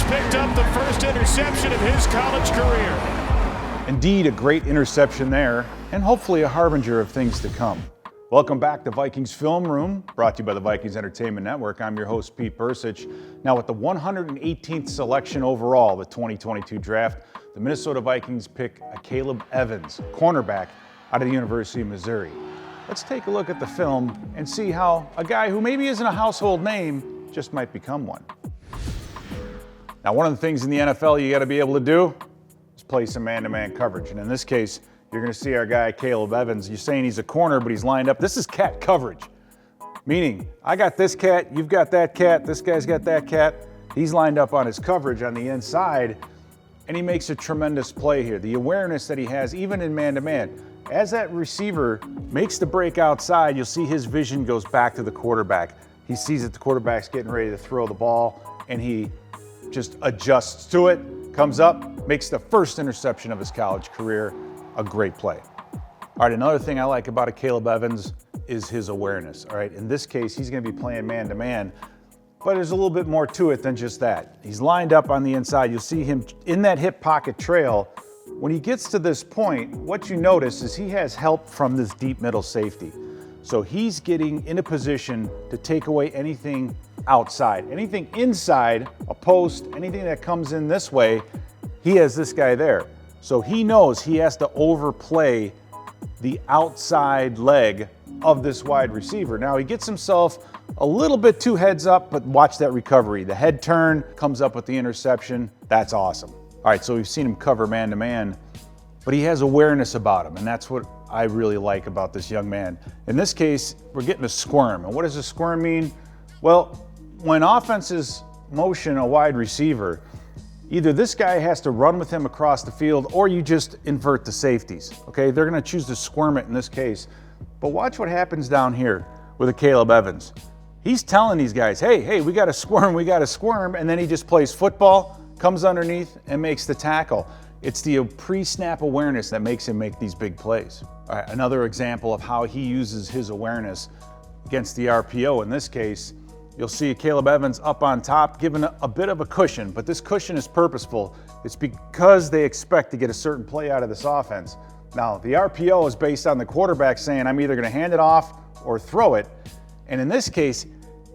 picked up the first interception of his college career. Indeed, a great interception there, and hopefully a harbinger of things to come. Welcome back to Vikings Film Room, brought to you by the Vikings Entertainment Network. I'm your host, Pete Bercich. Now, with the 118th selection overall, the 2022 draft, the Minnesota Vikings pick Akayleb Evans, cornerback out of the University of Missouri. Let's take a look at the film and see how a guy who maybe isn't a household name just might become one. Now, one of the things in the NFL you got to be able to do is play some man-to-man coverage. And in this case, you're going to see our guy, Akayleb Evans. You're saying he's a corner, but he's lined up. This is cat coverage, meaning I got this cat, you've got that cat, this guy's got that cat. He's lined up on his coverage on the inside, and he makes a tremendous play here. The awareness that he has, even in man-to-man. As that receiver makes the break outside, you'll see his vision goes back to the quarterback. He sees that the quarterback's getting ready to throw the ball, and he just adjusts to it, comes up, makes the first interception of his college career. A great play. All right, another thing I like about Akayleb Evans is his awareness. All right, in this case, he's going to be playing man-to-man, but there's a little bit more to it than just that. He's lined up on the inside. You'll see him in that hip pocket trail. When he gets to this point, what you notice is he has help from this deep middle safety. So he's getting in a position to take away anything outside. Anything inside, a post, anything that comes in this way, he has this guy there. So he knows he has to overplay the outside leg of this wide receiver. Now he gets himself a little bit too heads up, but watch that recovery. The head turn comes up with the interception. That's awesome. All right, so we've seen him cover man-to-man, but he has awareness about him, and that's what I really like about this young man. In this case, we're getting a squirm. And what does a squirm mean? Well, when offenses motion a wide receiver, either this guy has to run with him across the field or you just invert the safeties, okay? They're gonna choose to squirm it in this case. But watch what happens down here with Akayleb Evans. He's telling these guys, hey, we gotta squirm, and then he just plays football, comes underneath, and makes the tackle. It's the pre-snap awareness that makes him make these big plays. All right, another example of how he uses his awareness against the RPO. In this case, you'll see Akayleb Evans up on top, given a bit of a cushion, but this cushion is purposeful. It's because they expect to get a certain play out of this offense. Now, the RPO is based on the quarterback saying, I'm either gonna hand it off or throw it. And in this case,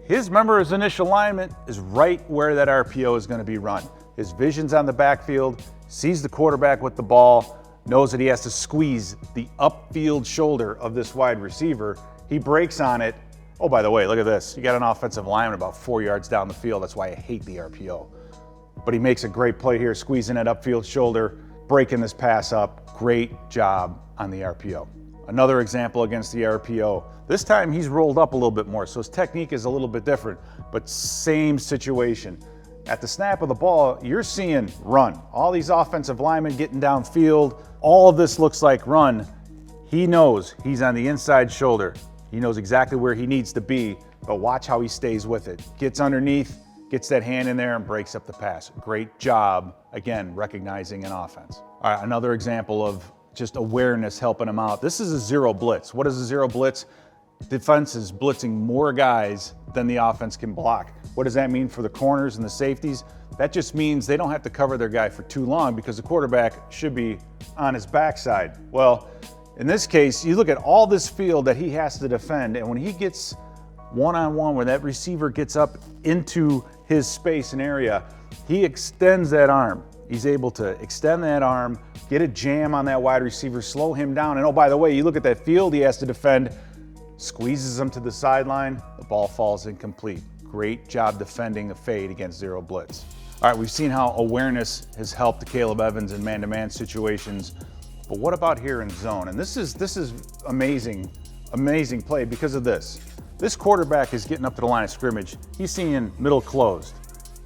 his initial alignment is right where that RPO is gonna be run. His vision's on the backfield, sees the quarterback with the ball, knows that he has to squeeze the upfield shoulder of this wide receiver. He breaks on it. Oh, by the way, look at this. You got an offensive lineman about 4 yards down the field. That's why I hate the RPO. But he makes a great play here, squeezing that upfield shoulder, breaking this pass up. Great job on the RPO. Another example against the RPO. This time he's rolled up a little bit more, so his technique is a little bit different, but same situation. At the snap of the ball, you're seeing run. All these offensive linemen getting downfield. All of this looks like run. He knows he's on the inside shoulder. He knows exactly where he needs to be, but watch how he stays with it. Gets underneath, gets that hand in there, and breaks up the pass. Great job, again, recognizing an offense. All right, another example of just awareness helping him out. This is a zero blitz. What is a zero blitz? Defense is blitzing more guys than the offense can block. What does that mean for the corners and the safeties? That just means they don't have to cover their guy for too long because the quarterback should be on his backside. Well, in this case, you look at all this field that he has to defend, and when he gets one-on-one, when that receiver gets up into his space and area, he extends that arm. He's able to extend that arm, get a jam on that wide receiver, slow him down. And oh, by the way, you look at that field he has to defend, squeezes him to the sideline, the ball falls incomplete. Great job defending a fade against zero blitz. All right, we've seen how awareness has helped Akayleb Evans in man-to-man situations, but what about here in zone? And this is amazing play because of this. This quarterback is getting up to the line of scrimmage. He's seeing middle closed,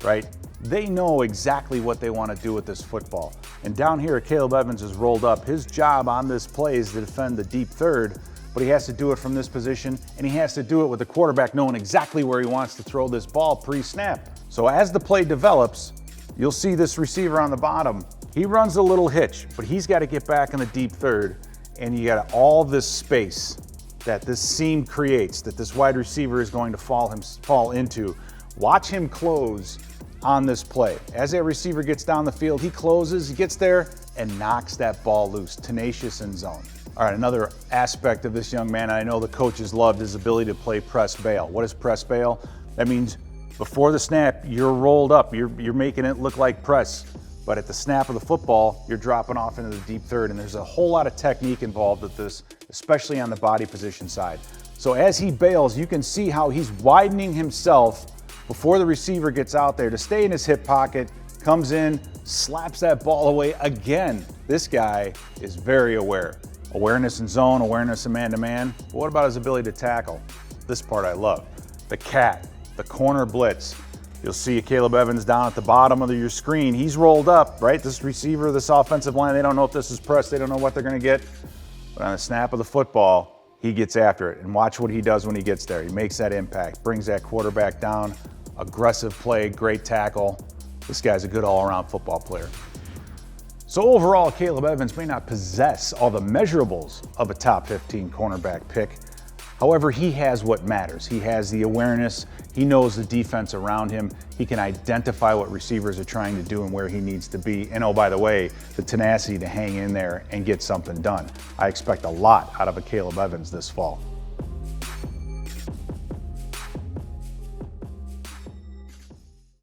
right? They know exactly what they want to do with this football. And down here, Akayleb Evans is rolled up. His job on this play is to defend the deep third, but he has to do it from this position, and he has to do it with the quarterback knowing exactly where he wants to throw this ball pre-snap. So as the play develops, you'll see this receiver on the bottom. He runs a little hitch, but he's got to get back in the deep third, and you got all this space that this seam creates, that this wide receiver is going to fall into. Watch him close on this play. As that receiver gets down the field, he closes, he gets there, and knocks that ball loose, tenacious in zone. All right, another aspect of this young man, I know the coaches loved his ability to play press bail. What is press bail? That means before the snap, you're rolled up, you're making it look like press. But at the snap of the football, you're dropping off into the deep third, and there's a whole lot of technique involved with this, especially on the body position side. So as he bails, you can see how he's widening himself before the receiver gets out there to stay in his hip pocket, comes in, slaps that ball away again. This guy is very aware. Awareness in zone, awareness in man-to-man. But what about his ability to tackle? This part I love. The cat, the corner blitz. You'll see Akayleb Evans down at the bottom of your screen. He's rolled up, right? This receiver, this offensive line, they don't know if this is press. They don't know what they're going to get. But on the snap of the football, he gets after it. And watch what he does when he gets there. He makes that impact, brings that quarterback down. Aggressive play, great tackle. This guy's a good all-around football player. So overall, Akayleb Evans may not possess all the measurables of a top 15 cornerback pick. However, he has what matters. He has the awareness. He knows the defense around him. He can identify what receivers are trying to do and where he needs to be. And oh, by the way, the tenacity to hang in there and get something done. I expect a lot out of Akayleb Evans this fall.